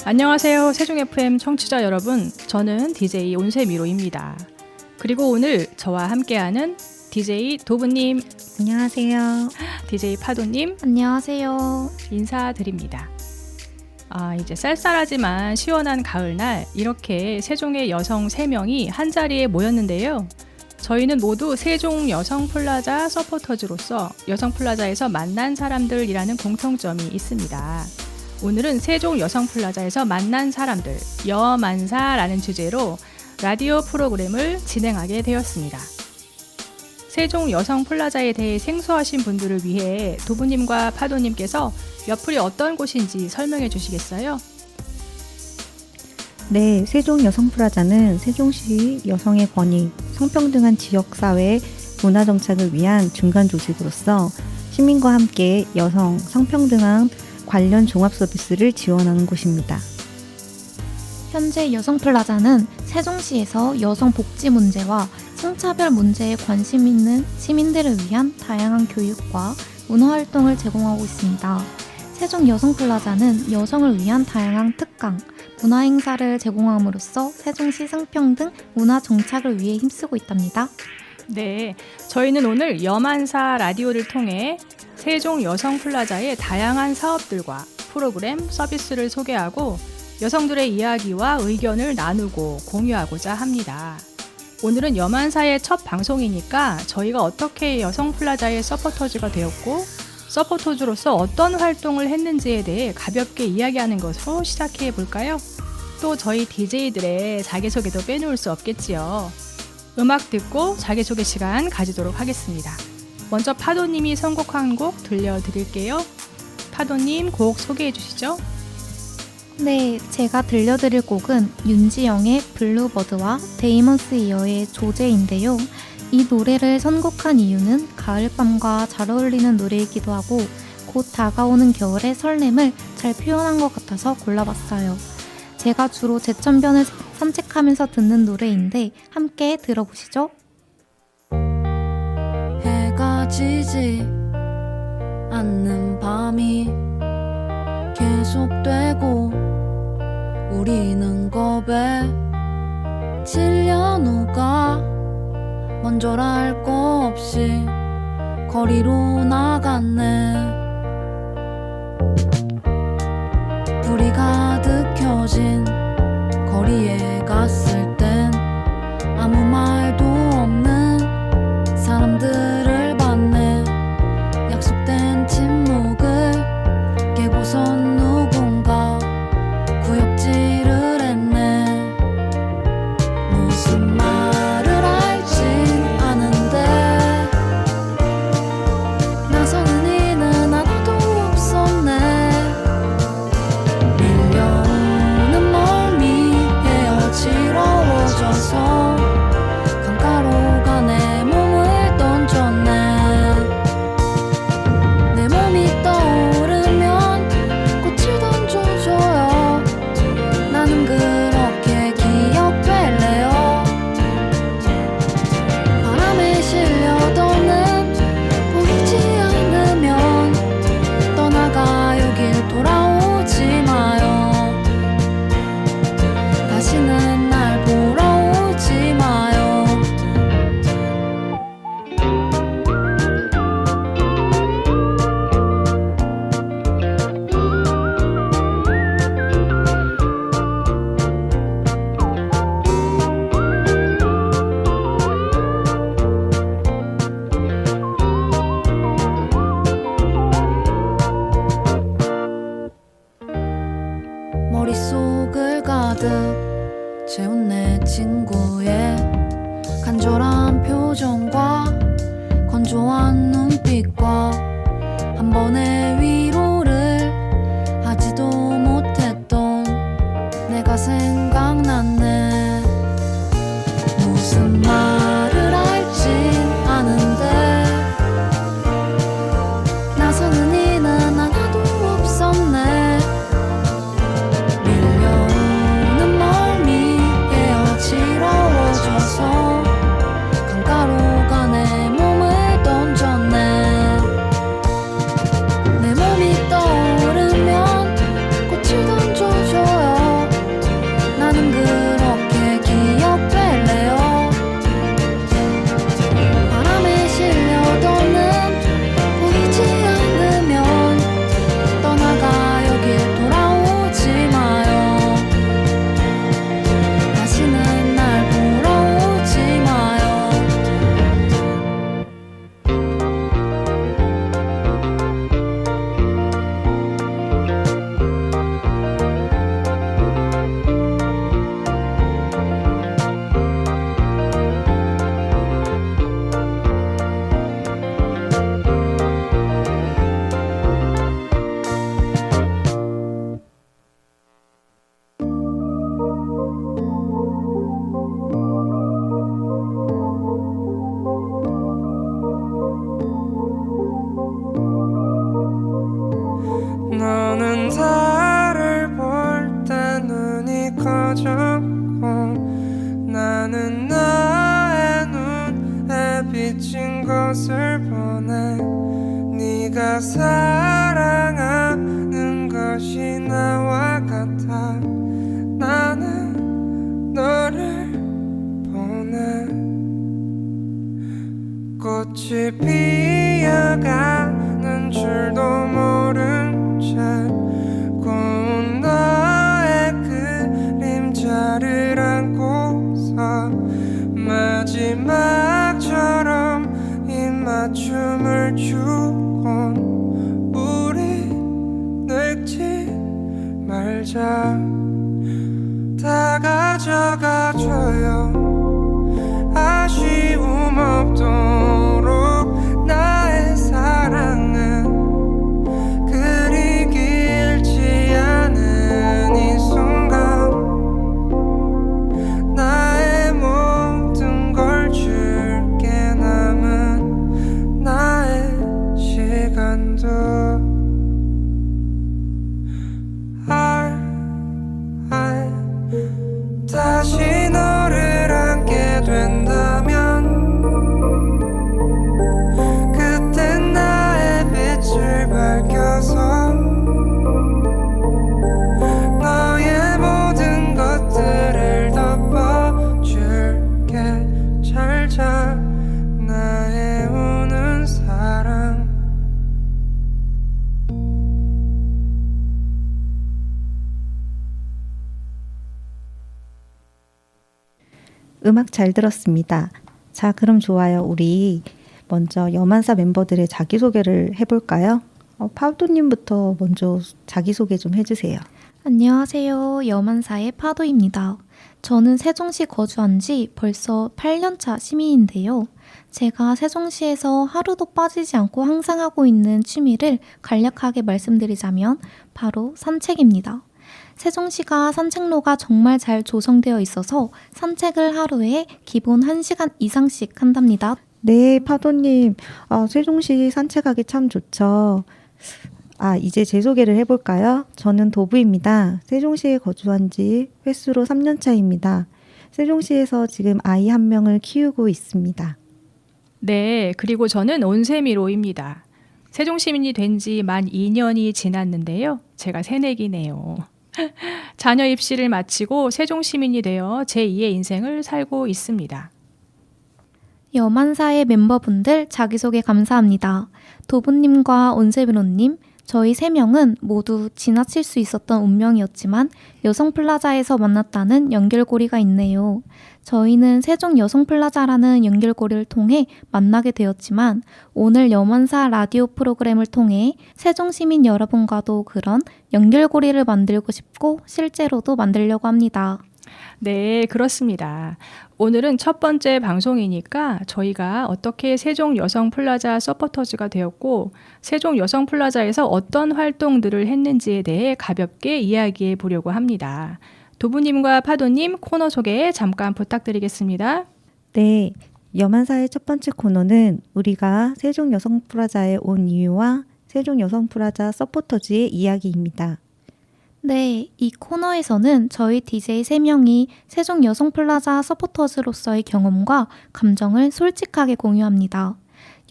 안녕하세요. 세종 FM 청취자 여러분. 저는 DJ 온세미로입니다. 그리고 오늘 저와 함께하는 DJ 도부님, 안녕하세요. DJ 파도님 안녕하세요. 인사드립니다. 이제 쌀쌀하지만 시원한 가을날 이렇게 세종의 여성 3명이 한자리에 모였는데요. 저희는 모두 세종 여성플라자 서포터즈로서 여성플라자에서 만난 사람들이라는 공통점이 있습니다. 오늘은 세종 여성플라자에서 만난 사람들, 여만사라는 주제로 라디오 프로그램을 진행하게 되었습니다. 세종 여성플라자에 대해 생소하신 분들을 위해 도부님과 파도님께서 옆풀이 어떤 곳인지 설명해 주시겠어요? 네, 세종 여성플라자는 세종시 여성의 권익, 성평등한 지역사회 문화정착을 위한 중간 조직으로서 시민과 함께 여성, 성평등한 관련 종합 서비스를 지원하는 곳입니다. 현재 여성플라자는 세종시에서 여성 복지 문제와 성차별 문제에 관심 있는 시민들을 위한 다양한 교육과 문화활동을 제공하고 있습니다. 세종 여성플라자는 여성을 위한 다양한 특강, 문화행사를 제공함으로써 세종시 성평등 문화 정착을 위해 힘쓰고 있답니다. 네, 저희는 오늘 여만사 라디오를 통해 세종 여성플라자의 다양한 사업들과 프로그램, 서비스를 소개하고 여성들의 이야기와 의견을 나누고 공유하고자 합니다. 오늘은 여만사의 첫 방송이니까 저희가 어떻게 여성플라자의 서포터즈가 되었고 서포터즈로서 어떤 활동을 했는지에 대해 가볍게 이야기하는 것으로 시작해 볼까요? 또 저희 DJ들의 자기소개도 빼놓을 수 없겠지요. 음악 듣고 자기소개 시간 가지도록 하겠습니다. 먼저 파도님이 선곡한 곡 들려드릴게요. 파도님 곡 소개해 주시죠. 네, 제가 들려드릴 곡은 윤지영의 블루버드와 데이먼스 이어의 조제인데요. 이 노래를 선곡한 이유는 가을밤과 잘 어울리는 노래이기도 하고 곧 다가오는 겨울의 설렘을 잘 표현한 것 같아서 골라봤어요. 제가 주로 제천변을 산책하면서 듣는 노래인데 함께 들어보시죠. 해가 지지 않는 밤이 계속되고 우리는 겁에 질려 누가 먼저라 할 거 없이 거리로 나갔네. 불이 가득 켜진 거리에 갔을 땐 아무 말도 없는 사람들을 봤네. 약속된 침묵을 깨고선 누군가 구역질을 했네. 무슨 말을 할진 아는데 나서는 이는 하나도 없었네. 밀려오는 멀미 어지러워져서 강가로가 내 몸을 던졌네. 내 몸이 떠오르면 꽃을 던져줘요. 나는 그렇게 기억될래요. 바람에 실려도는 보이지 않으면 떠나가요. 길 돌아오지 마요. 다시는 날 보러 오지 마요. 머릿속을 가득 채운 내 친구의 간절한 표정과 건조한 눈빛과 한 번의 위로를 하지도 못했던 내가 생각났네. 무슨 말을 할진 아는데 나서는 이는 하나도 없었네. 밀려오는 멀미에 어지러워져서 강가로가 내 몸을 던졌네. 내 지친 것을 보내 네가 사랑하는 것이 나와 같아 나는 너를 보내 꽃이 피어가는 줄도 모른 채 고운 너의 그림자를 안고서 마지막처럼 입맞춤을 주곤 우리 늙지 말자 다 가져가줘요 아쉬움 없도록 나의 사랑은 그리 길지 않은 이 순간 나의 모든 걸 줄게 남은 나의 시간도 다시 너를 안게 된다면 그땐 나의 빛을 밝혀서 너의 모든 것들을 덮어줄게 잘 자 나의 우는 사랑 음악 잘 들었습니다. 자, 그럼 좋아요. 우리 먼저 여만사 멤버들의 자기소개를 해볼까요? 파우도님부터 먼저 자기소개 좀 해주세요. 안녕하세요. 여만사의 파도입니다. 저는 세종시 거주한 지 벌써 8년차 시민인데요. 제가 세종시에서 하루도 빠지지 않고 항상 하고 있는 취미를 간략하게 말씀드리자면 바로 산책입니다. 세종시가 산책로가 정말 잘 조성되어 있어서 산책을 하루에 기본 1시간 이상씩 한답니다. 네, 파도님. 세종시 산책하기 참 좋죠. 이제 제 소개를 해볼까요? 저는 도부입니다. 세종시에 거주한 지 횟수로 3년 차입니다. 세종시에서 지금 아이 1명을 키우고 있습니다. 네, 그리고 저는 온세미로입니다. 세종시민이 된 지 만 2년이 지났는데요. 제가 새내기네요. 자녀 입시를 마치고 세종시민이 되어 제2의 인생을 살고 있습니다. 여만사의 멤버분들 자기소개 감사합니다. 도부님과 온세비로님, 저희 3명은 모두 지나칠 수 있었던 운명이었지만 여성플라자에서 만났다는 연결고리가 있네요. 저희는 세종여성플라자라는 연결고리를 통해 만나게 되었지만 오늘 여만사 라디오 프로그램을 통해 세종시민 여러분과도 그런 연결고리를 만들고 싶고 실제로도 만들려고 합니다. 네, 그렇습니다. 오늘은 첫 번째 방송이니까 저희가 어떻게 세종 여성 플라자 서포터즈가 되었고 세종 여성 플라자에서 어떤 활동들을 했는지에 대해 가볍게 이야기해 보려고 합니다. 도부님과 파도님 코너 소개 잠깐 부탁드리겠습니다. 네, 여만사의 첫 번째 코너는 우리가 세종 여성 플라자에 온 이유와 세종 여성 플라자 서포터즈의 이야기입니다. 네, 이 코너에서는 저희 DJ 3명이 세종 여성플라자 서포터즈로서의 경험과 감정을 솔직하게 공유합니다.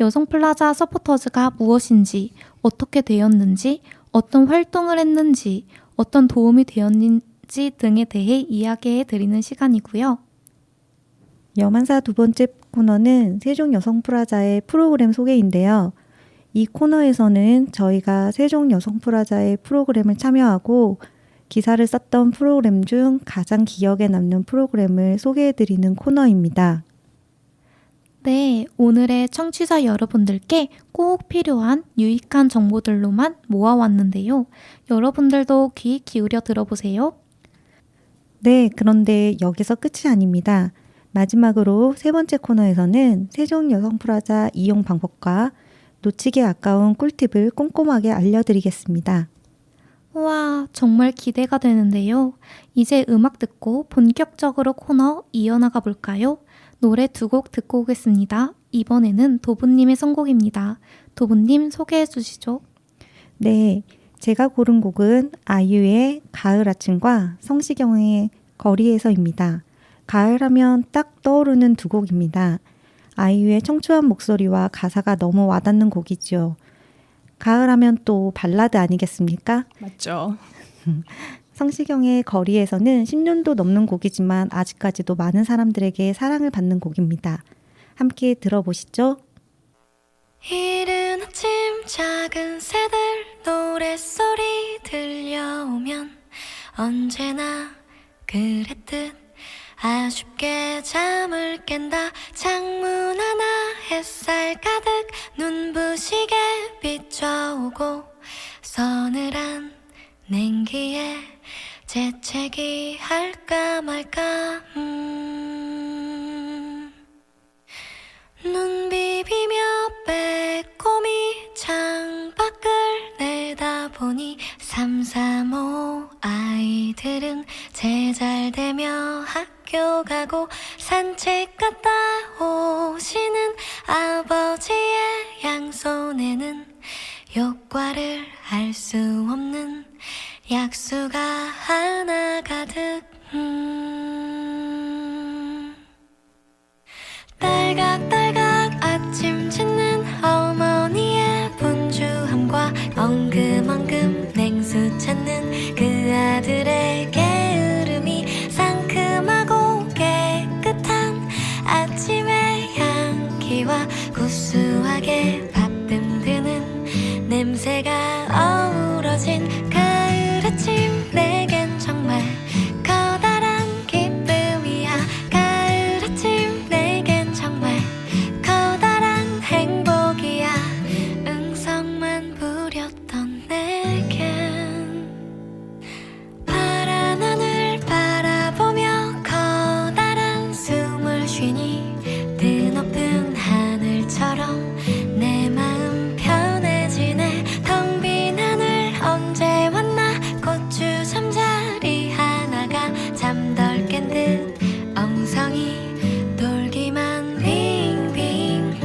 여성플라자 서포터즈가 무엇인지, 어떻게 되었는지, 어떤 활동을 했는지, 어떤 도움이 되었는지 등에 대해 이야기해 드리는 시간이고요. 여만사 두 번째 코너는 세종 여성 플라자의 프로그램 소개인데요. 이 코너에서는 저희가 세종 여성 플라자의 프로그램을 참여하고 기사를 썼던 프로그램 중 가장 기억에 남는 프로그램을 소개해드리는 코너입니다. 네, 오늘의 청취자 여러분들께 꼭 필요한 유익한 정보들로만 모아왔는데요. 여러분들도 귀 기울여 들어보세요. 네, 그런데 여기서 끝이 아닙니다. 마지막으로 세 번째 코너에서는 세종 여성 플라자 이용 방법과 놓치기 아까운 꿀팁을 꼼꼼하게 알려드리겠습니다. 우와, 정말 기대가 되는데요. 이제 음악 듣고 본격적으로 코너 이어나가 볼까요? 노래 2곡 듣고 오겠습니다. 이번에는 도부님의 선곡입니다. 도부님 소개해 주시죠. 네, 제가 고른 곡은 아이유의 가을 아침과 성시경의 거리에서입니다. 가을하면 딱 떠오르는 두 곡입니다. 아이유의 청초한 목소리와 가사가 너무 와닿는 곡이죠. 가을하면 또 발라드 아니겠습니까? 맞죠. 성시경의 거리에서는 10년도 넘는 곡이지만 아직까지도 많은 사람들에게 사랑을 받는 곡입니다. 함께 들어보시죠. 이른 아침 작은 새들 노랫소리 들려오면 언제나 그랬듯 아쉽게 잠을 깬다. 창문 하나 햇살 가득 눈부시게 비춰오고 서늘한 냉기에 재채기 할까 말까 눈 비비며 빼꼼히 창밖을 내다보니 335 아이들은 제잘되며 학교 가고 산책 갔다 오시는 아버지의 양손에는 효과를 알 수 없는 약수가 하나 가득 딸각딸각 아침 짓는 어머니의 분주함과 엉금엉금 냉수 찾는 그 아들의 게으름이 상큼하고 깨끗한 아침의 향기와 구수하게 밥 뜸드는 냄새가 어우러진 가을 아침 내겐 정말 커다란 기쁨이야. 가을 아침 내겐 정말 커다란 행복이야. 응성만 부렸던 내겐 파란 하늘 바라보며 커다란 숨을 쉬니 드높은 하늘처럼 내 마음 편해지네. 텅 빈 하늘 언제 왔나. 고추 잠자리 하나가 잠덜 깬 듯 엉성이 돌기만 빙빙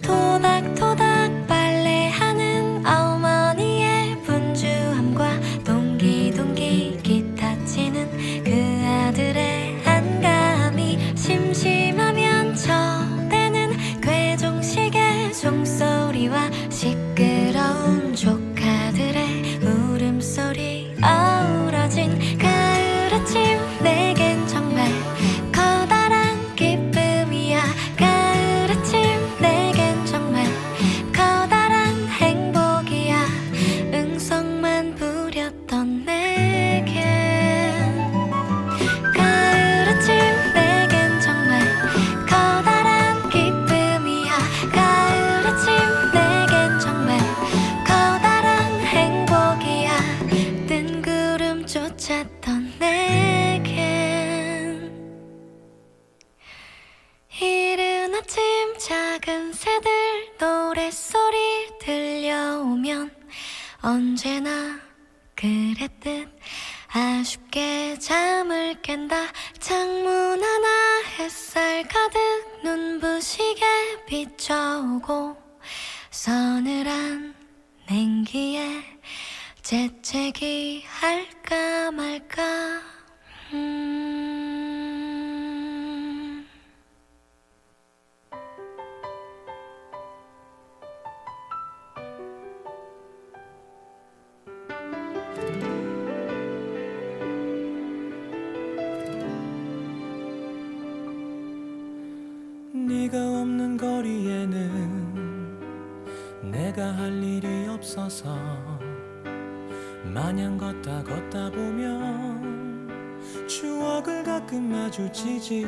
토닥토닥 빨래하는 어머니의 분주함과 동기동기 기타 치는 그 아들의 한가함이 심심하면 저대는 괴종식의 종소리와 시끄러운 조카들의 울음소리 어우러진 가을 아침 내겐 정말 커다란 기쁨이야. 가을 아침 내겐 정말 커다란 행복이야. 응성만 부렸던 내겐 가을 아침 내겐 정말 커다란 기쁨이야. 가을 아침 내겐 정말 커다란 행복이야. 뜬구름 쫓았던 내겐 이른 아침 작은 새들 노랫소리 들려오면 언제나 그랬듯 아쉽게 잠을 깬다. 창문 하나 햇살 가득 눈부시게 비춰오고 서늘한 냉기에 재채기 할까 말까 네가 없는 거리에는 내가 할 일이 없어서 마냥 걷다 보면 추억을 가끔 마주치지.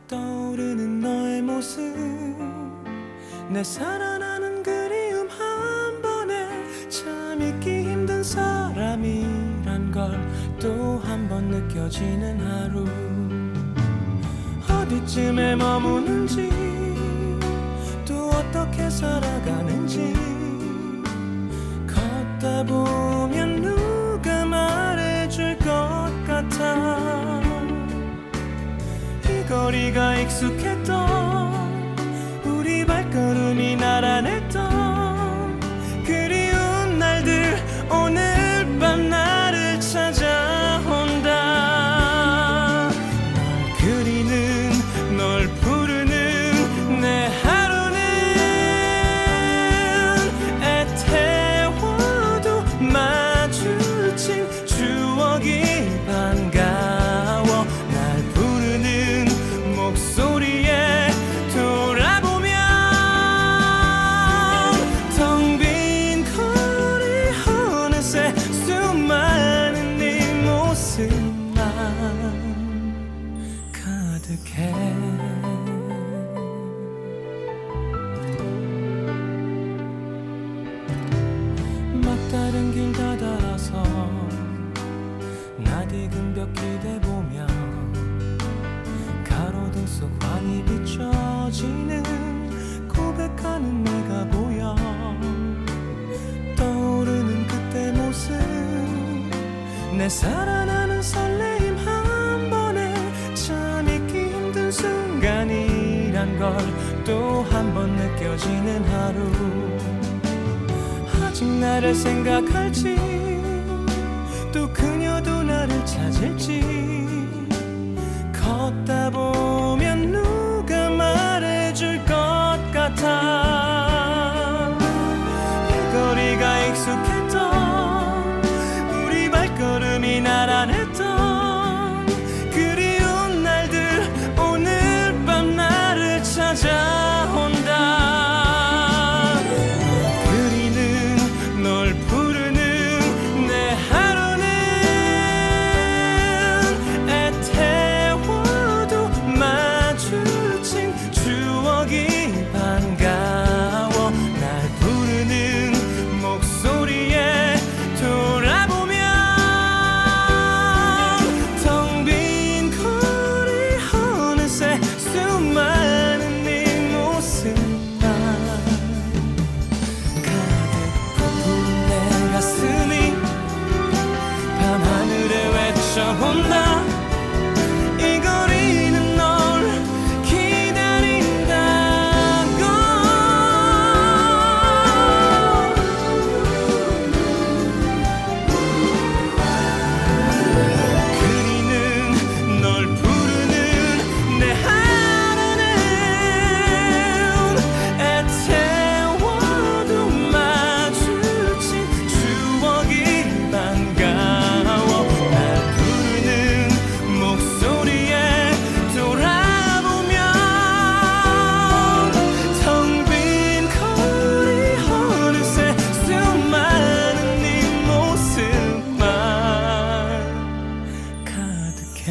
떠오르는 너의 모습 내 살아나는 그리움 한 번에 참 잊기 힘든 사람이란 걸 또 한 번 느껴지는 하루. 어디쯤에 머무는지 또 어떻게 살아가는지 걷다 보면 누가 말해줄 것 같아. 이 거리가 익숙했던 우리 발걸음이 나란했던 다른 길 다달아서 낯익은 벽 기대보며 가로등 속 환히 비춰지는 고백하는 네가 보여 떠오르는 그때 모습 내 살아나는 설레임 한 번에 참 잊기 힘든 순간이란 걸 또 한 번 느껴지는 하루 아직 나를 생각할지 또 그녀도 나를 찾을지 걷다 보면 누가 말해줄 것 같아 이 거리가 익숙했던 우리 발걸음이 나란했던 그리운 날들 오늘 밤 나를 찾아온다 그리는 널 부르는 내 하루는 애태워도 마주친 추억이 반가워 날 부르는 목소리에 돌아보면 텅 빈 거리 어느새 수많은 네 모습만 가득 부푼 내 가슴이 밤하늘에 외쳐본다 이 거리는 널 기다린다고 그리는 널 부르는 내 하루는 애태워도 마주친 추억이 반가워 날 부르는 목소리에 돌아보면 텅 빈 거리 어느새 수많은 네 모습만 가득해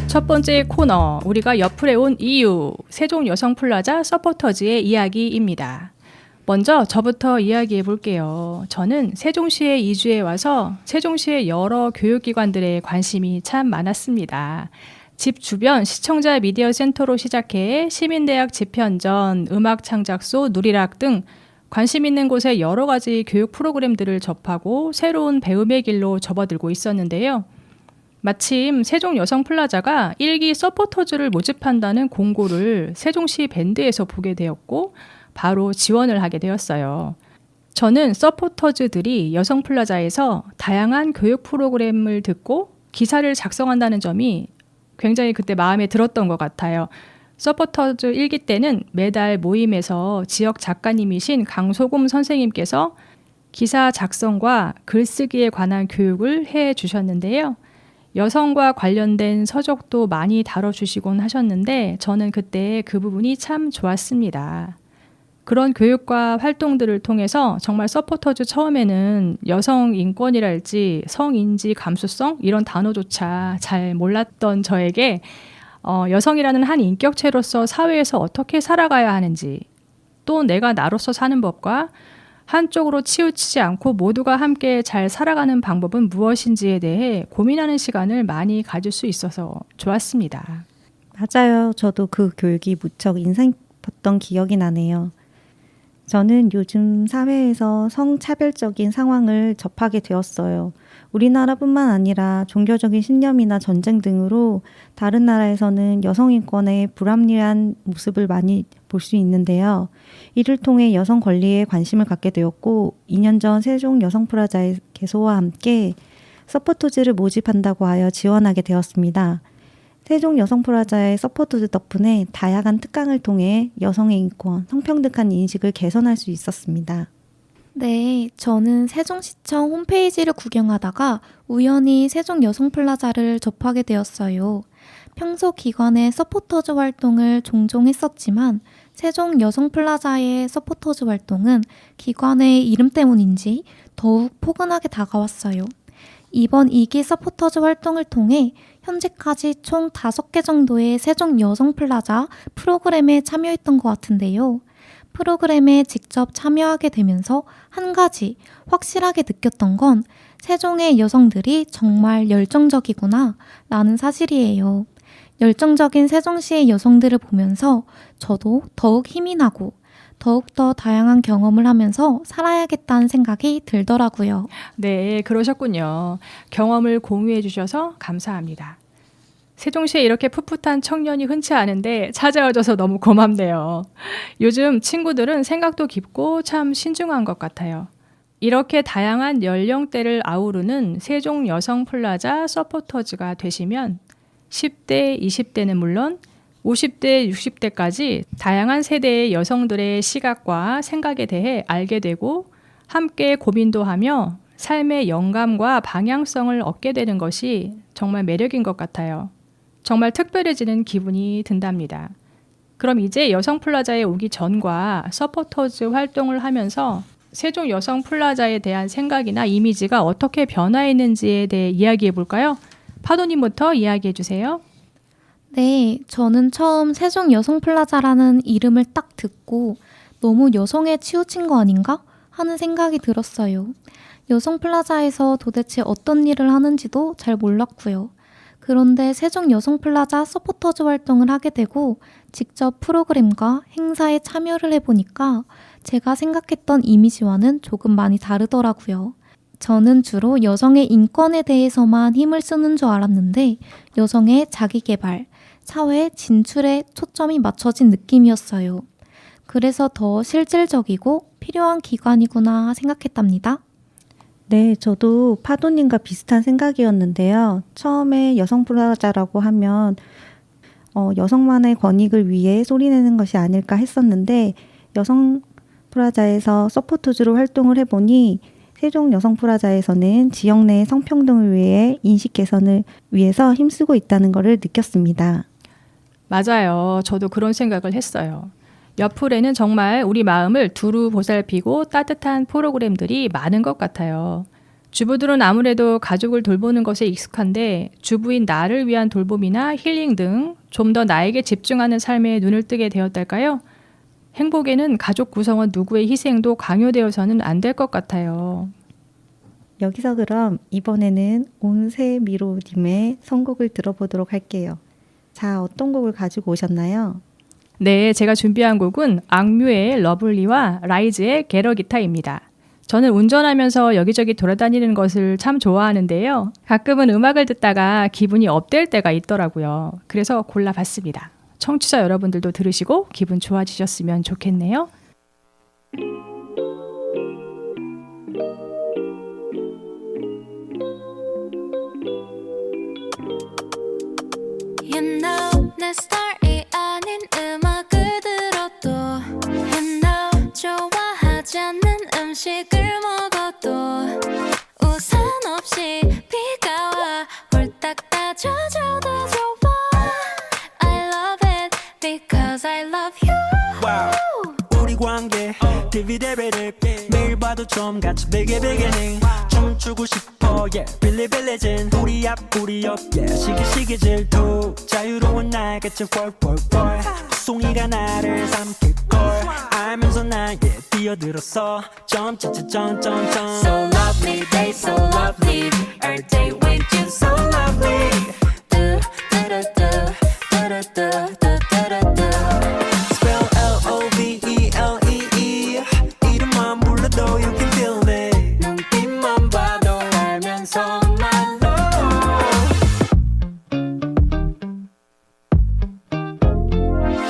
첫 번째 코너, 우리가 옆을에 온 이유, 세종여성플라자 서포터즈의 이야기입니다. 먼저 저부터 이야기해 볼게요. 저는 세종시에 이주해 와서 세종시의 여러 교육기관들에 관심이 참 많았습니다. 집 주변 시청자 미디어 센터로 시작해 시민대학 집현전, 음악창작소, 누리락 등 관심 있는 곳에 여러 가지 교육 프로그램들을 접하고 새로운 배움의 길로 접어들고 있었는데요. 마침 세종여성플라자가 1기 서포터즈를 모집한다는 공고를 세종시 밴드에서 보게 되었고 바로 지원을 하게 되었어요. 저는 서포터즈들이 여성플라자에서 다양한 교육 프로그램을 듣고 기사를 작성한다는 점이 굉장히 그때 마음에 들었던 것 같아요. 서포터즈 1기 때는 매달 모임에서 지역 작가님이신 강소금 선생님께서 기사 작성과 글쓰기에 관한 교육을 해 주셨는데요. 여성과 관련된 서적도 많이 다뤄주시곤 하셨는데 저는 그때 그 부분이 참 좋았습니다. 그런 교육과 활동들을 통해서 정말 서포터즈 처음에는 여성 인권이랄지 성인지 감수성 이런 단어조차 잘 몰랐던 저에게 여성이라는 한 인격체로서 사회에서 어떻게 살아가야 하는지 또 내가 나로서 사는 법과 한쪽으로 치우치지 않고 모두가 함께 잘 살아가는 방법은 무엇인지에 대해 고민하는 시간을 많이 가질 수 있어서 좋았습니다. 맞아요. 저도 그 교육이 무척 인상 깊었던 기억이 나네요. 저는 요즘 사회에서 성차별적인 상황을 접하게 되었어요. 우리나라뿐만 아니라 종교적인 신념이나 전쟁 등으로 다른 나라에서는 여성 인권의 불합리한 모습을 많이 볼 수 있는데요. 이를 통해 여성 권리에 관심을 갖게 되었고 2년 전 세종 여성플라자의 개소와 함께 서포터즈를 모집한다고 하여 지원하게 되었습니다. 세종 여성프라자의 서포터즈 덕분에 다양한 특강을 통해 여성의 인권, 성평등한 인식을 개선할 수 있었습니다. 네, 저는 세종시청 홈페이지를 구경하다가 우연히 세종 여성플라자를 접하게 되었어요. 평소 기관의 서포터즈 활동을 종종 했었지만 세종 여성플라자의 서포터즈 활동은 기관의 이름 때문인지 더욱 포근하게 다가왔어요. 이번 2기 서포터즈 활동을 통해 현재까지 총 5개 정도의 세종 여성플라자 프로그램에 참여했던 것 같은데요. 프로그램에 직접 참여하게 되면서 한 가지 확실하게 느꼈던 건 세종의 여성들이 정말 열정적이구나 라는 사실이에요. 열정적인 세종시의 여성들을 보면서 저도 더욱 힘이 나고 더욱더 다양한 경험을 하면서 살아야겠다는 생각이 들더라고요. 네, 그러셨군요. 경험을 공유해 주셔서 감사합니다. 세종시에 이렇게 풋풋한 청년이 흔치 않은데 찾아와줘서 너무 고맙네요. 요즘 친구들은 생각도 깊고 참 신중한 것 같아요. 이렇게 다양한 연령대를 아우르는 세종 여성플라자 서포터즈가 되시면 10대, 20대는 물론 50대, 60대까지 다양한 세대의 여성들의 시각과 생각에 대해 알게 되고 함께 고민도 하며 삶의 영감과 방향성을 얻게 되는 것이 정말 매력인 것 같아요. 정말 특별해지는 기분이 든답니다. 그럼 이제 여성플라자에 오기 전과 서포터즈 활동을 하면서 세종 여성플라자에 대한 생각이나 이미지가 어떻게 변화했는지에 대해 이야기해 볼까요? 파도님부터 이야기해 주세요. 네, 저는 처음 세종 여성플라자라는 이름을 딱 듣고 너무 여성에 치우친 거 아닌가 하는 생각이 들었어요. 여성플라자에서 도대체 어떤 일을 하는지도 잘 몰랐고요. 그런데 세종 여성플라자 서포터즈 활동을 하게 되고 직접 프로그램과 행사에 참여를 해보니까 제가 생각했던 이미지와는 조금 많이 다르더라고요. 저는 주로 여성의 인권에 대해서만 힘을 쓰는 줄 알았는데 여성의 자기개발, 사회 진출에 초점이 맞춰진 느낌이었어요. 그래서 더 실질적이고 필요한 기관이구나 생각했답니다. 네, 저도 파도님과 비슷한 생각이었는데요. 처음에 여성플라자라고 하면 여성만의 권익을 위해 소리내는 것이 아닐까 했었는데 여성플라자에서 서포터즈로 활동을 해보니 세종 여성플라자에서는 지역 내 성평등을 위해 인식 개선을 위해서 힘쓰고 있다는 것을 느꼈습니다. 맞아요. 저도 그런 생각을 했어요. 옆풀에는 정말 우리 마음을 두루 보살피고 따뜻한 프로그램들이 많은 것 같아요. 주부들은 아무래도 가족을 돌보는 것에 익숙한데 주부인 나를 위한 돌봄이나 힐링 등 좀 더 나에게 집중하는 삶에 눈을 뜨게 되었달까요? 행복에는 가족 구성원 누구의 희생도 강요되어서는 안 될 것 같아요. 여기서 그럼 이번에는 온세미로님의 선곡을 들어보도록 할게요. 자, 어떤 곡을 가지고 오셨나요? 네, 제가 준비한 곡은 악뮤의 러블리와 라이즈의 게러기타입니다. 저는 운전하면서 여기저기 돌아다니는 것을 참 좋아하는데요. 가끔은 음악을 듣다가 기분이 업될 때가 있더라고요. 그래서 골라봤습니다. 청취자 여러분들도 들으시고 기분 좋아지셨으면 좋겠네요. You know 내 스타일이 아닌 음악을 들어도 You know 좋아하지 않는 음식을 먹어도 우산 없이 비가 와 홀딱 따져줘도 좋아 I love it because I love you wow. 우리 관계 디비데베를 매일 봐도 좀 같이 beginning 춤추고 싶어 yeah 빌리빌리진 우리 앞 우리 옆 yeah 시기시기 질투 자유로운 날같이 펄펄펄 송이가 나를 삼킬걸 알면서 난 yeah 뛰어들었어 점점점점점 So lovely day so lovely Our day with you so lovely Do do do do do do do do do Spell L-O-V-E-L-E-E 이름만 불러도 you can feel it 눈빛만 봐도 알면서 my love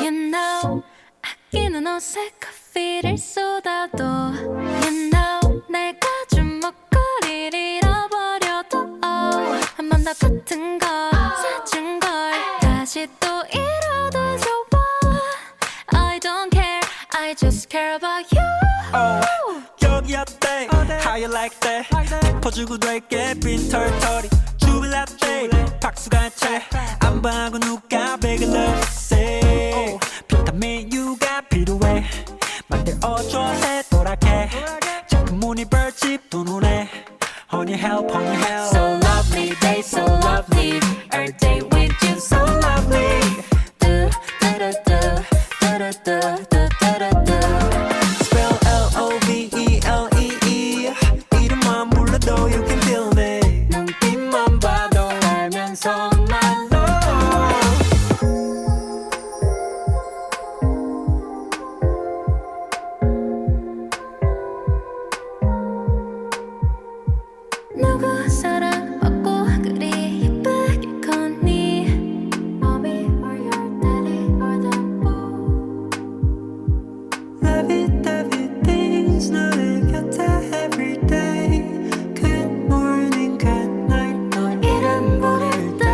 You know 아끼는 옷에 커피를 쏟아도 You know 내가 주먹거리를 잃어버려도 oh, 한 번 더 같은 걸 사준 걸 다 여기 어때? How you like that? 짚어주고 될게 빈 털털이 주빌 라떼 박수가 채안 봐고 누가 베글 러세 비타민 U가 필요해 만들어줘 해 도락해 작은 무늬 벌집 두 눈에 Honey help honey help So lovely, they so lovely. Every day with you, so lovely. Do, do, do, do, do, do, do, do, do, do. Spell L-O-V-E-L-E-E 이름만 불러도 you can feel me 눈빛만 봐도 알면서 말로. 누구 사랑받고 그리 예쁘게 컸니? Mommy or your daddy or them both? Love it things 너의 곁에 every day Good morning good night 널 이름 부를 때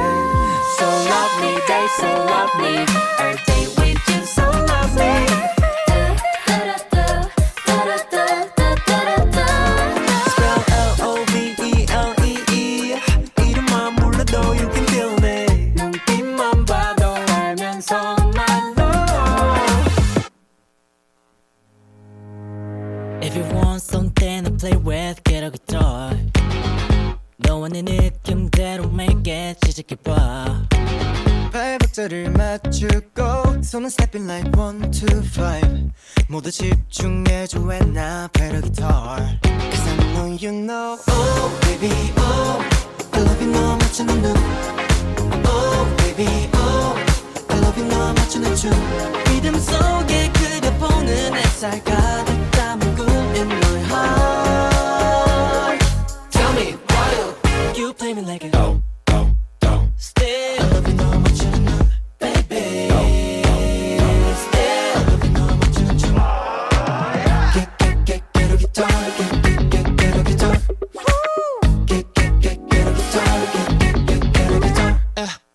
So lovely, they so lovely. Every day with you, so lovely. Da-da-da-da-da-da-da-da-da-da. Spell L-O-V-E-L-E-E 이름만 불러도 you can feel me 눈빛만 봐도 알면서 말로. If you want something to play with, get a guitar. 너와 내 느낌대로 make it 시작해봐. 발박자를 맞추고 손은 stepping like 1, 2, 5 모두 집중해줘 when I play the guitar Cause I know you know Oh baby oh I love you 너 맞추는 눈 Oh baby oh I love you 너 맞추는 춤 리듬 속에 그려보는 햇살 가득 담은 꿈 in my heart Tell me why you play me like a Still I love you 너 맞추는 눈 Baby Still I love you 너 맞추는 춤 Get a guitar Get a guitar Get a guitar Get a guitar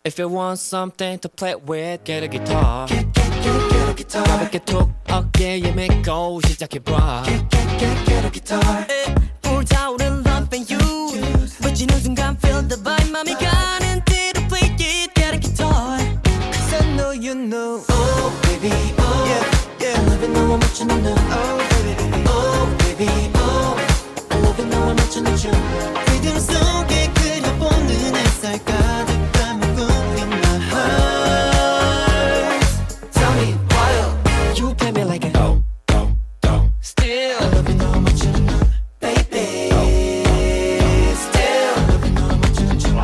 If you want something to play with, get a guitar. Get a guitar 가볍게 툭 어깨에 메고 시작해봐. Get a guitar 불타오른 love and you. 외치는 순간 feel the vibe. 맘이 가는 대로 play it, get a guitar. Cause I know you know Oh baby oh Yeah I love you 너 맞추는 눈 Oh baby Oh baby oh I love you 너 맞추는 춤 리듬 속에 그려보는 햇살 가득 담은 꿈 in my heart Tell me why You play me like a Still I love you 너 맞추는 눈 Baby Still I love you 너 맞추는 춤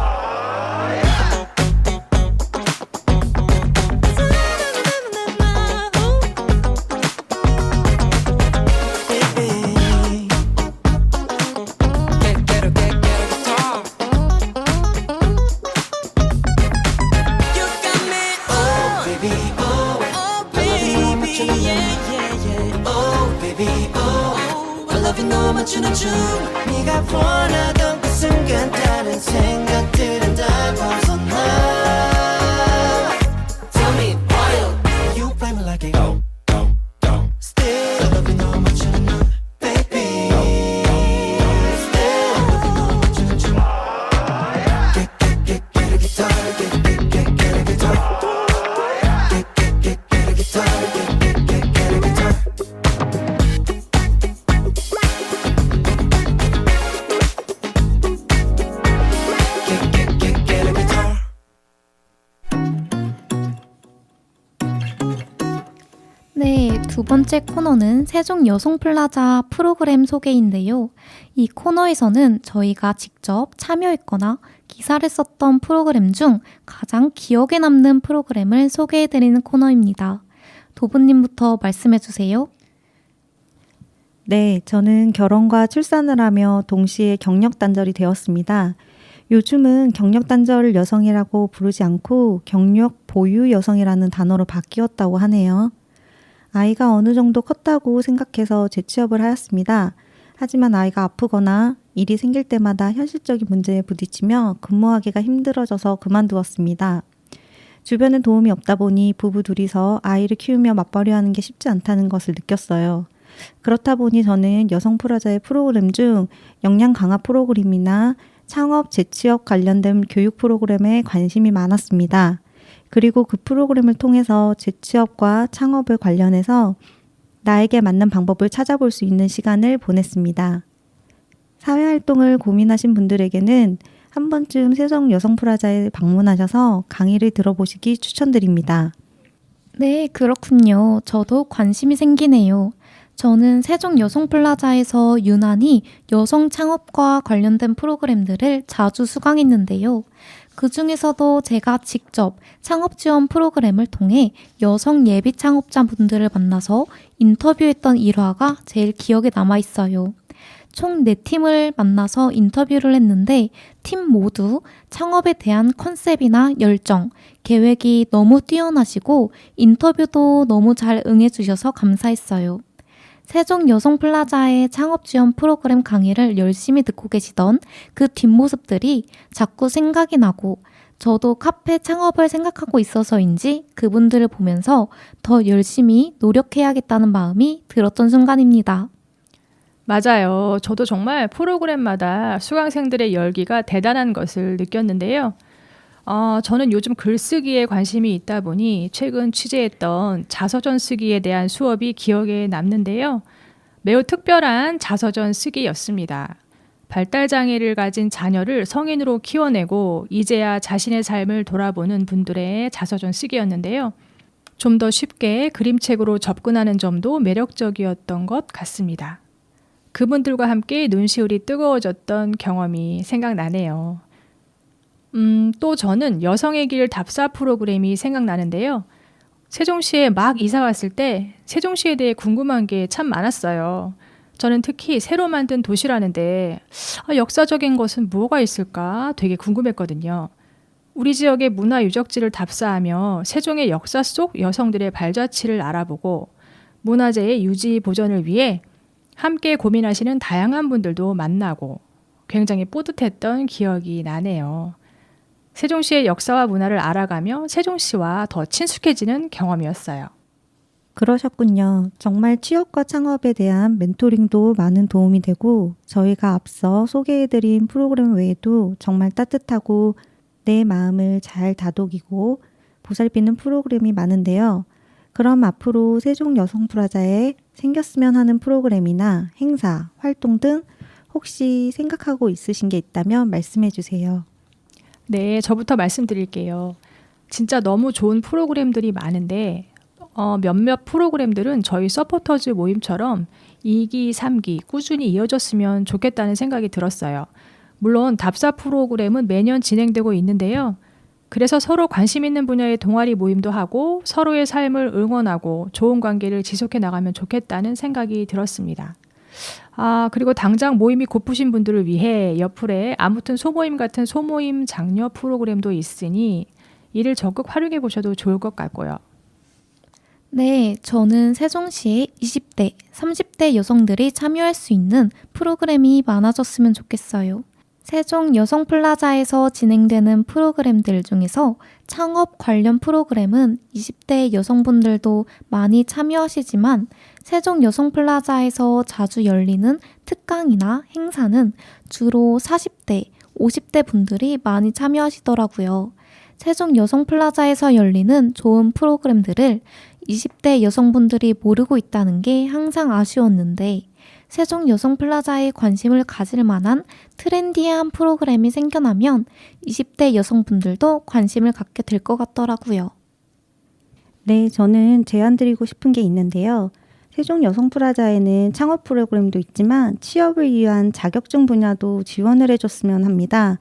Baby get a guitar. You got me Oh baby oh oh I love you 너 맞추는 눈 yeah. Oh baby oh I love you 너 맞추는 춤 네가 원하던 그 순간 다른 생각들은 다 벗어나 Tell me why you play me like a Still I love you 너 맞추는 눈 Baby Still I love you 너 맞추는 춤 Get a guitar Get a guitar Get a guitar Get a guitar Get a guitar 네, 두 번째 코너는 세종 여성플라자 프로그램 소개인데요. 이 코너에서는 저희가 직접 참여했거나 기사를 썼던 프로그램 중 가장 기억에 남는 프로그램을 소개해드리는 코너입니다. 도부님부터 말씀해주세요. 네, 저는 결혼과 출산을 하며 동시에 경력단절이 되었습니다. 요즘은 경력단절 여성이라고 부르지 않고 경력 보유 여성이라는 단어로 바뀌었다고 하네요. 아이가 어느 정도 컸다고 생각해서 재취업을 하였습니다. 하지만 아이가 아프거나 일이 생길 때마다 현실적인 문제에 부딪히며 근무하기가 힘들어져서 그만두었습니다. 주변에 도움이 없다 보니 부부 둘이서 아이를 키우며 맞벌이하는 게 쉽지 않다는 것을 느꼈어요. 그렇다 보니 저는 여성 프라자의 프로그램 중 역량 강화 프로그램이나 창업, 재취업 관련된 교육 프로그램에 관심이 많았습니다. 그리고 그 프로그램을 통해서 재취업과 창업을 관련해서 나에게 맞는 방법을 찾아볼 수 있는 시간을 보냈습니다. 사회활동을 고민하신 분들에게는 한 번쯤 세종 여성 프라자에 방문하셔서 강의를 들어보시기 추천드립니다. 네, 그렇군요. 저도 관심이 생기네요. 저는 세종 여성플라자에서 유난히 여성 창업과 관련된 프로그램들을 자주 수강했는데요. 그 중에서도 제가 직접 창업 지원 프로그램을 통해 여성 예비 창업자분들을 만나서 인터뷰했던 일화가 제일 기억에 남아 있어요. 총 4팀을 만나서 인터뷰를 했는데 팀 모두 창업에 대한 컨셉이나 열정, 계획이 너무 뛰어나시고 인터뷰도 너무 잘 응해주셔서 감사했어요. 세종 여성플라자의 창업 지원 프로그램 강의를 열심히 듣고 계시던 그 뒷모습들이 자꾸 생각이 나고 저도 카페 창업을 생각하고 있어서인지 그분들을 보면서 더 열심히 노력해야겠다는 마음이 들었던 순간입니다. 맞아요. 저도 정말 프로그램마다 수강생들의 열기가 대단한 것을 느꼈는데요. 저는 요즘 글쓰기에 관심이 있다 보니 최근 취재했던 자서전 쓰기에 대한 수업이 기억에 남는데요. 매우 특별한 자서전 쓰기였습니다. 발달장애를 가진 자녀를 성인으로 키워내고 이제야 자신의 삶을 돌아보는 분들의 자서전 쓰기였는데요. 좀 더 쉽게 그림책으로 접근하는 점도 매력적이었던 것 같습니다. 그분들과 함께 눈시울이 뜨거워졌던 경험이 생각나네요. 또 저는 여성의 길 답사 프로그램이 생각나는데요. 세종시에 막 이사 왔을 때 세종시에 대해 궁금한 게 참 많았어요. 저는 특히 새로 만든 도시라는데 역사적인 것은 뭐가 있을까 되게 궁금했거든요. 우리 지역의 문화 유적지를 답사하며 세종의 역사 속 여성들의 발자취를 알아보고 문화재의 유지 보존을 위해 함께 고민하시는 다양한 분들도 만나고 굉장히 뿌듯했던 기억이 나네요. 세종시의 역사와 문화를 알아가며 세종시와 더 친숙해지는 경험이었어요. 그러셨군요. 정말 취업과 창업에 대한 멘토링도 많은 도움이 되고 저희가 앞서 소개해드린 프로그램 외에도 정말 따뜻하고 내 마음을 잘 다독이고 보살피는 프로그램이 많은데요. 그럼 앞으로 세종 여성 프라자에 생겼으면 하는 프로그램이나 행사, 활동 등 혹시 생각하고 있으신 게 있다면 말씀해 주세요. 네, 저부터 말씀드릴게요. 진짜 너무 좋은 프로그램들이 많은데 몇몇 프로그램들은 저희 서포터즈 모임처럼 2기, 3기 꾸준히 이어졌으면 좋겠다는 생각이 들었어요. 물론 답사 프로그램은 매년 진행되고 있는데요. 그래서 서로 관심 있는 분야의 동아리 모임도 하고 서로의 삶을 응원하고 좋은 관계를 지속해 나가면 좋겠다는 생각이 들었습니다. 그리고 당장 모임이 고프신 분들을 위해 옆으로 아무튼 소모임 같은 소모임 장려 프로그램도 있으니 이를 적극 활용해 보셔도 좋을 것 같고요. 네, 저는 세종시에 20대, 30대 여성들이 참여할 수 있는 프로그램이 많아졌으면 좋겠어요. 세종 여성플라자에서 진행되는 프로그램들 중에서 창업 관련 프로그램은 20대 여성분들도 많이 참여하시지만 세종 여성플라자에서 자주 열리는 특강이나 행사는 주로 40대, 50대 분들이 많이 참여하시더라고요. 세종 여성플라자에서 열리는 좋은 프로그램들을 20대 여성분들이 모르고 있다는 게 항상 아쉬웠는데 세종 여성플라자에 관심을 가질 만한 트렌디한 프로그램이 생겨나면 20대 여성분들도 관심을 갖게 될 것 같더라고요. 네, 저는 제안드리고 싶은 게 있는데요. 세종 여성프라자에는 창업 프로그램도 있지만 취업을 위한 자격증 분야도 지원을 해줬으면 합니다.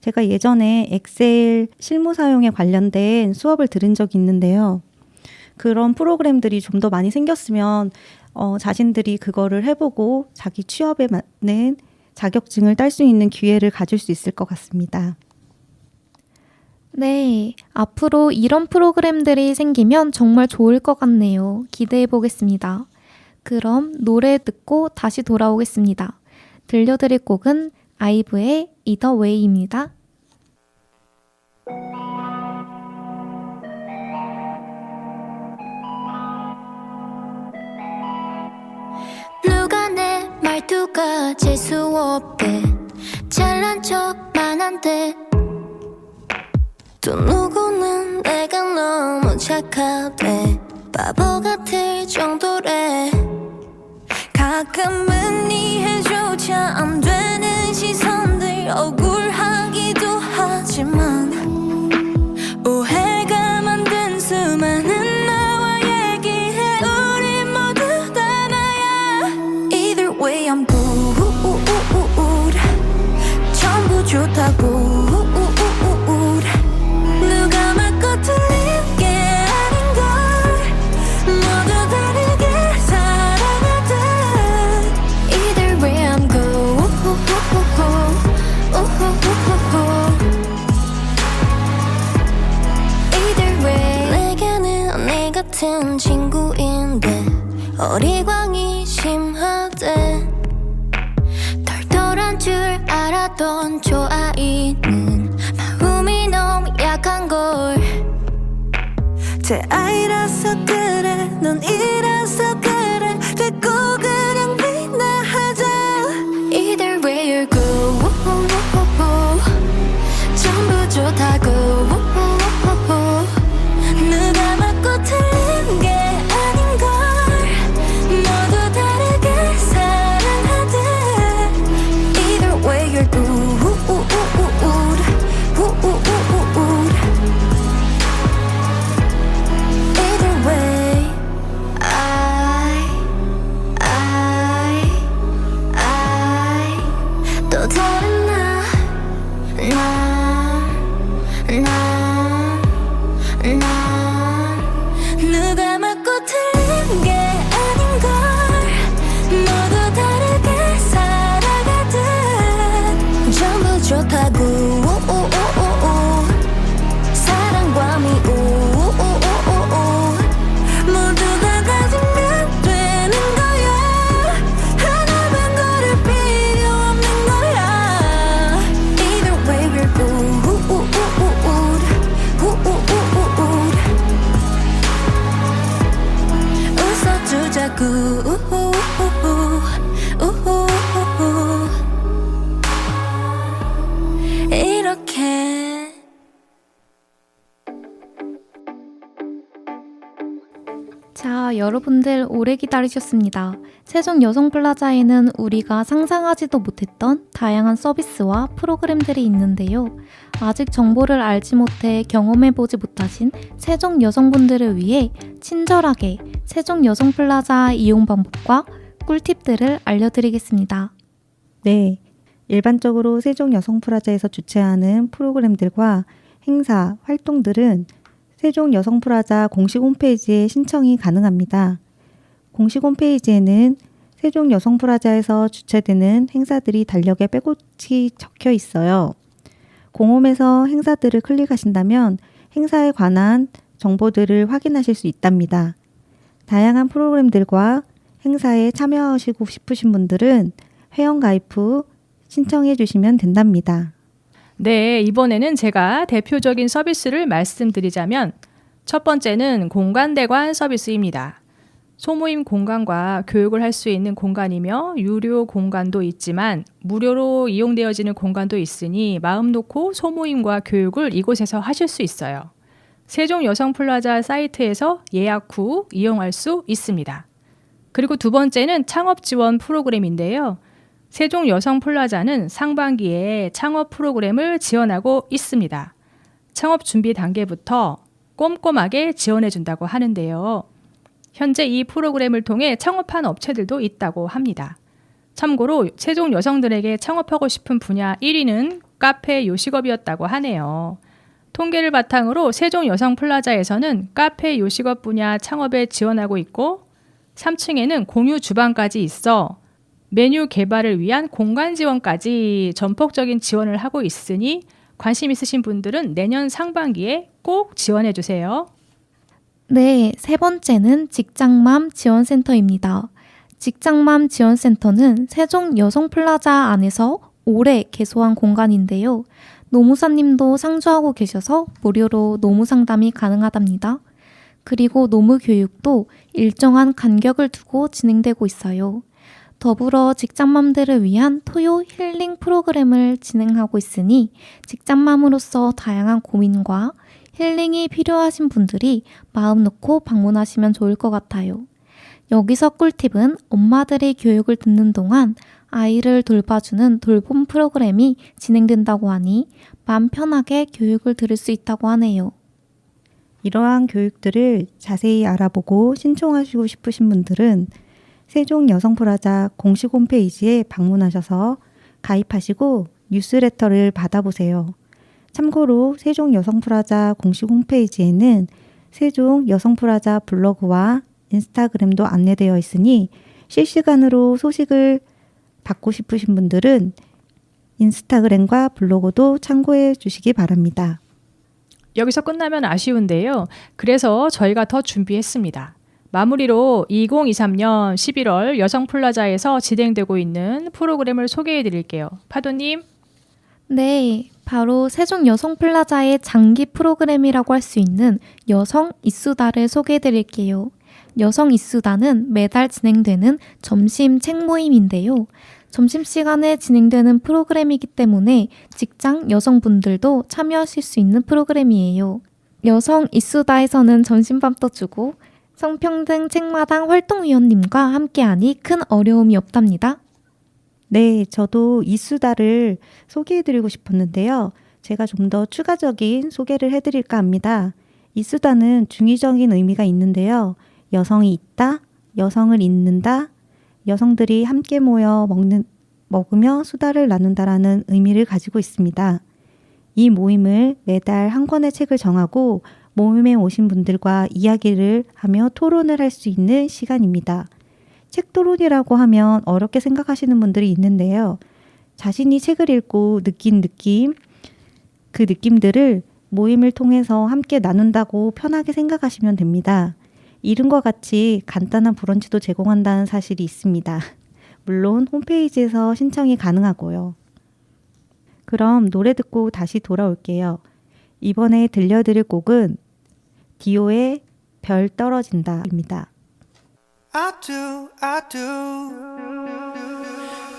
제가 예전에 엑셀 실무 사용에 관련된 수업을 들은 적이 있는데요. 그런 프로그램들이 좀 더 많이 생겼으면 자신들이 그거를 해보고 자기 취업에 맞는 자격증을 딸 수 있는 기회를 가질 수 있을 것 같습니다. 네, 앞으로 이런 프로그램들이 생기면 정말 좋을 것 같네요. 기대해 보겠습니다. 그럼 노래 듣고 다시 돌아오겠습니다. 들려드릴 곡은 아이브의 Either Way입니다. 이유가 재수 없대. 잘난 척만 한대. 또 누구는 내가 너무 착하대. 바보 같을 정도래. 가끔은 이해조차 안 되는 시선들 억울하기도 하지만 오해가 만든 수많은 나와 얘기해. 우리 모두 다 나야. Either way I'm good. 전부 좋다고. 누가 맞고 틀린 게 아닌걸. 모두 다르게 살아가듯. Either way I'm good. Either way 내게는 언니 같은 친구인데 어리광이 심하대. 털털한 줄 알았던 저 아이는 마음이 너무 약한걸. 제 아이라서 그래. 넌 이라서 그래. 됐고 그냥 빛나하자. Either way you're good. 전부 좋다고. 누가 맞고 틀린 게 아닌걸. 모두 다르게 사랑하듯. Either way you're good. Either way 또 다른 나 누가 맞고 틀린 게 아닌걸. 모두 다르게 살아가듯. 전부 좋다고. 사랑과 미움 모두가 가지면 되는 거야. 하나만 고를 필요 없는 거야. Either way we're good. 웃어주자고. 이렇게. 자, 여러분들 오래 기다리셨습니다. 세종 여성플라자에는 우리가 상상하지도 못했던 다양한 서비스와 프로그램들이 있는데요. 아직 정보를 알지 못해 경험해보지 못하신 세종 여성분들을 위해 친절하게 세종 여성플라자 이용 방법과 꿀팁들을 알려드리겠습니다. 네, 일반적으로 세종 여성프라자에서 주최하는 프로그램들과 행사, 활동들은 세종 여성프라자 공식 홈페이지에 신청이 가능합니다. 공식 홈페이지에는 세종 여성프라자에서 주최되는 행사들이 달력에 빼곡히 적혀 있어요. 공홈에서 행사들을 클릭하신다면 행사에 관한 정보들을 확인하실 수 있답니다. 다양한 프로그램들과 행사에 참여하시고 싶으신 분들은 회원가입 후 신청해 주시면 된답니다. 네, 이번에는 제가 대표적인 서비스를 말씀드리자면 첫 번째는 공간대관 서비스입니다. 소모임 공간과 교육을 할 수 있는 공간이며 유료 공간도 있지만 무료로 이용되어지는 공간도 있으니 마음 놓고 소모임과 교육을 이곳에서 하실 수 있어요. 세종 여성플라자 사이트에서 예약 후 이용할 수 있습니다. 그리고 두 번째는 창업 지원 프로그램인데요. 세종 여성플라자는 상반기에 창업 프로그램을 지원하고 있습니다. 창업 준비 단계부터 꼼꼼하게 지원해준다고 하는데요. 현재 이 프로그램을 통해 창업한 업체들도 있다고 합니다. 참고로 세종 여성들에게 창업하고 싶은 분야 1위는 카페 요식업이었다고 하네요. 통계를 바탕으로 세종 여성플라자에서는 카페 요식업 분야 창업에 지원하고 있고 3층에는 공유 주방까지 있어 메뉴 개발을 위한 공간 지원까지 전폭적인 지원을 하고 있으니 관심 있으신 분들은 내년 상반기에 꼭 지원해 주세요. 네, 세 번째는 직장맘 지원센터입니다. 직장맘 지원센터는 세종 여성플라자 안에서 올해 개소한 공간인데요. 노무사님도 상주하고 계셔서 무료로 노무 상담이 가능하답니다. 그리고 노무 교육도 일정한 간격을 두고 진행되고 있어요. 더불어 직장맘들을 위한 토요 힐링 프로그램을 진행하고 있으니 직장맘으로서 다양한 고민과 힐링이 필요하신 분들이 마음 놓고 방문하시면 좋을 것 같아요. 여기서 꿀팁은 엄마들이 교육을 듣는 동안 아이를 돌봐주는 돌봄 프로그램이 진행된다고 하니 마음 편하게 교육을 들을 수 있다고 하네요. 이러한 교육들을 자세히 알아보고 신청하시고 싶으신 분들은 세종여성프라자 공식 홈페이지에 방문하셔서 가입하시고 뉴스레터를 받아보세요. 참고로 세종여성프라자 공식 홈페이지에는 세종여성프라자 블로그와 인스타그램도 안내되어 있으니 실시간으로 소식을 받고 싶으신 분들은 인스타그램과 블로그도 참고해 주시기 바랍니다. 여기서 끝나면 아쉬운데요. 그래서 저희가 더 준비했습니다. 마무리로 2023년 11월 여성플라자에서 진행되고 있는 프로그램을 소개해 드릴게요. 파도님. 네, 바로 세종 여성플라자의 장기 프로그램이라고 할 수 있는 여성 이수다를 소개해 드릴게요. 여성 이수다는 매달 진행되는 점심 책 모임인데요. 점심시간에 진행되는 프로그램이기 때문에 직장 여성분들도 참여하실 수 있는 프로그램이에요. 여성 이수다에서는 점심밥도 주고 성평등 책마당 활동위원님과 함께하니 큰 어려움이 없답니다. 네, 저도 이수다를 소개해드리고 싶었는데요. 제가 좀 더 추가적인 소개를 해드릴까 합니다. 이수다는 중의적인 의미가 있는데요. 여성이 있다, 여성을 잇는다, 여성들이 함께 모여 먹으며 수다를 나눈다라는 의미를 가지고 있습니다. 이 모임을 매달 한 권의 책을 정하고 모임에 오신 분들과 이야기를 하며 토론을 할 수 있는 시간입니다. 책 토론이라고 하면 어렵게 생각하시는 분들이 있는데요. 자신이 책을 읽고 느낀 느낌, 그 느낌들을 모임을 통해서 함께 나눈다고 편하게 생각하시면 됩니다. 이름과 같이 간단한 브런치도 제공한다는 사실이 있습니다. 물론 홈페이지에서 신청이 가능하고요. 그럼 노래 듣고 다시 돌아올게요. 이번에 들려드릴 곡은 디오의 별 떨어진다입니다. I do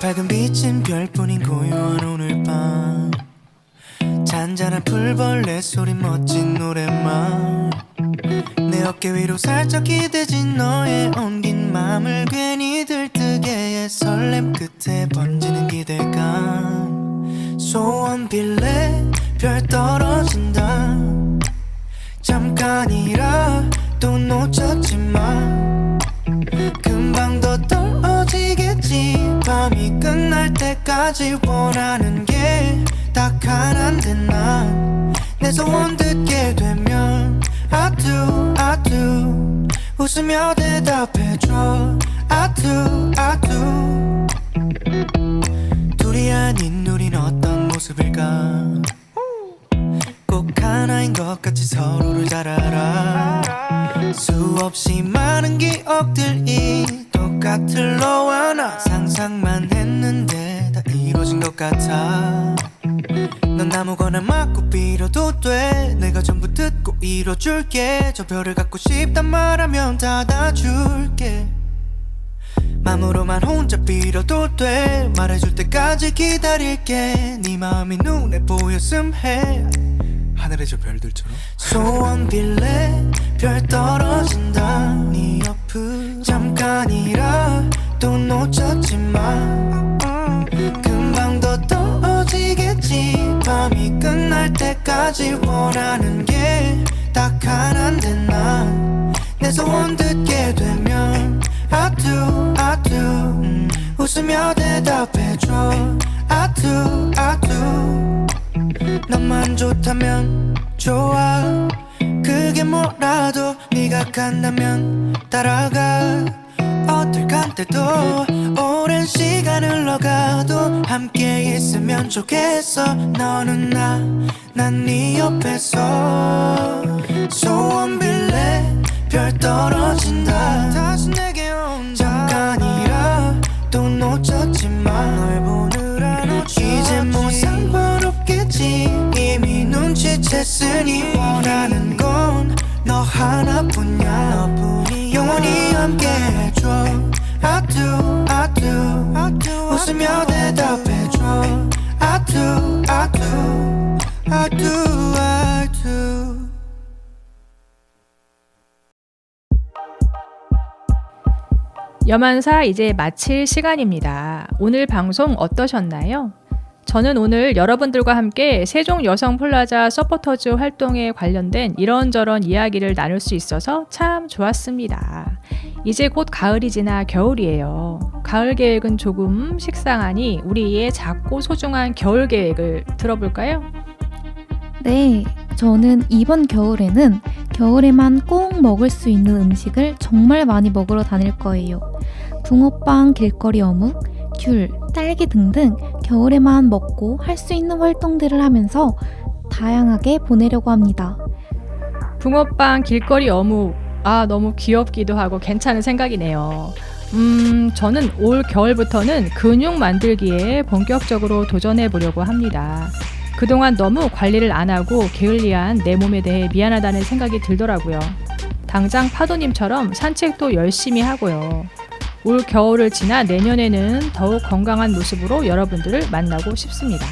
밝은 빛은 별뿐인 고요한 오늘 밤 잔잔한 풀벌레 소리 멋진 노랫말 내 어깨 위로 살짝 기대진 너의 엉긴 맘을 괜히 들뜨게 해 설렘 끝에 번지는 기대감 소원 빌래 별 떨어진다 잠깐이라 또 놓쳤지만 금방 더 떨어지겠지 밤이 끝날 때까지 원하는 게 딱 하나인데 난 내 소원 듣게 되면 I do 웃으며 대답해줘 I do 둘이 아닌 우린 어떤 모습일까 꼭 하나인 것 같이 서로를 잘 알아 수없이 많은 기억들이 똑같을 너와 나 상상만 했는데 다 이루어진 것 같아 넌 아무거나 맞고 빌어도 돼 내가 전부 듣고 이뤄줄게 저 별을 갖고 싶단 말하면 닫아줄게 맘으로만 혼자 빌어도 돼 말해줄 때까지 기다릴게 네 마음이 눈에 보였음 해 하늘의 저 별들처럼 소원 빌래 별 떨어진다 네 옆을 잠깐이라 또 놓쳤지만 금방 더 떨어지겠지 밤이 끝날 때까지 원하는 게 딱 하나인데 난 내 소원 듣게 되면 I do 웃으며 대답해줘 I do 너만 좋다면 좋아 그게 뭐라도 네가 간다면 따라가 어떨 간때도 오랜 시간 흘러가도 함께 있으면 좋겠어 너는 난 네 옆에서 소원 빌래 별 떨어진다 다시 내게 온다 잠깐이라 또 놓쳤지만 널 보느라 놓쳤지 이제 뭐 상관없겠지 이미 눈치챘으니 원하는 건 너 하나뿐이야 영원히 함께 해줘 I do 웃으며 대답해줘 I do, I do, I do, I do. 염한사 이제 마칠 시간입니다. 오늘 방송 어떠셨나요? 저는 오늘 여러분들과 함께 세종 여성플라자 서포터즈 활동에 관련된 이런저런 이야기를 나눌 수 있어서 참 좋았습니다. 이제 곧 가을이 지나 겨울이에요. 가을 계획은 조금 식상하니 우리의 작고 소중한 겨울 계획을 들어볼까요? 네, 저는 이번 겨울에는 겨울에만 꼭 먹을 수 있는 음식을 정말 많이 먹으러 다닐 거예요. 붕어빵, 길거리 어묵, 귤, 딸기 등등 겨울에만 먹고 할 수 있는 활동들을 하면서 다양하게 보내려고 합니다. 붕어빵, 길거리 어묵, 너무 귀엽기도 하고 괜찮은 생각이네요. 저는 올 겨울부터는 근육 만들기에 본격적으로 도전해 보려고 합니다. 그동안 너무 관리를 안 하고 게을리한 내 몸에 대해 미안하다는 생각이 들더라고요. 당장 파도님처럼 산책도 열심히 하고요. 올 겨울을 지나 내년에는 더욱 건강한 모습으로 여러분들을 만나고 싶습니다.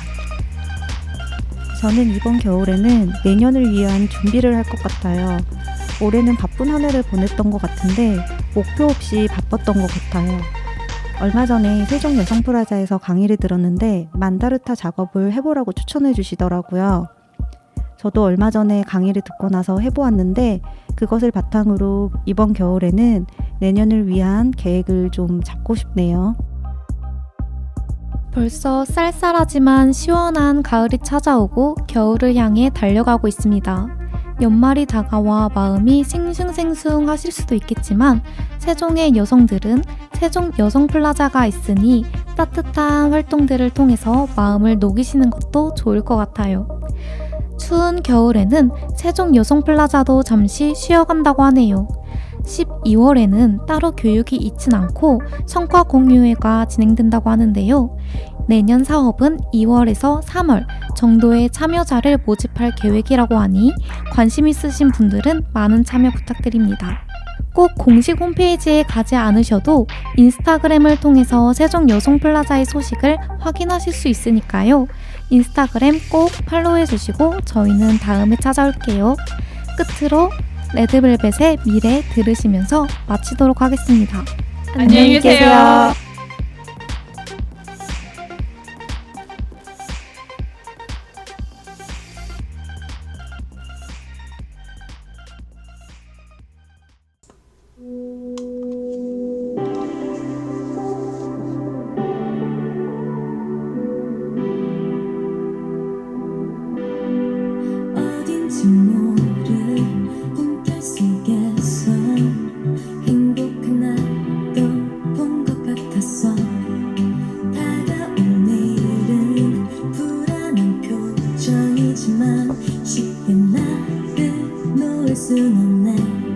저는 이번 겨울에는 내년을 위한 준비를 할 것 같아요. 올해는 바쁜 한 해를 보냈던 것 같은데 목표 없이 바빴던 것 같아요. 얼마 전에 세종 여성플라자에서 강의를 들었는데 만다르타 작업을 해보라고 추천해 주시더라고요. 저도 얼마 전에 강의를 듣고 나서 해보았는데 그것을 바탕으로 이번 겨울에는 내년을 위한 계획을 좀 잡고 싶네요. 벌써 쌀쌀하지만 시원한 가을이 찾아오고 겨울을 향해 달려가고 있습니다. 연말이 다가와 마음이 싱숭생숭 하실 수도 있겠지만 세종의 여성들은 세종 여성플라자가 있으니 따뜻한 활동들을 통해서 마음을 녹이시는 것도 좋을 것 같아요. 추운 겨울에는 세종 여성플라자도 잠시 쉬어간다고 하네요. 12월에는 따로 교육이 있진 않고 성과 공유회가 진행된다고 하는데요. 내년 사업은 2월에서 3월 정도의 참여자를 모집할 계획이라고 하니 관심 있으신 분들은 많은 참여 부탁드립니다. 꼭 공식 홈페이지에 가지 않으셔도 인스타그램을 통해서 세종 여성플라자의 소식을 확인하실 수 있으니까요. 인스타그램 꼭 팔로우해 주시고 저희는 다음에 찾아올게요. 끝으로 레드벨벳의 미래 들으시면서 마치도록 하겠습니다. 안녕히 계세요. 어딘지 모를 꿈결 속에서 행복한 날도 본 것 같았어. 다가올 내일은 불안한 표정이지만 쉽게 나를 놓을 순 없네.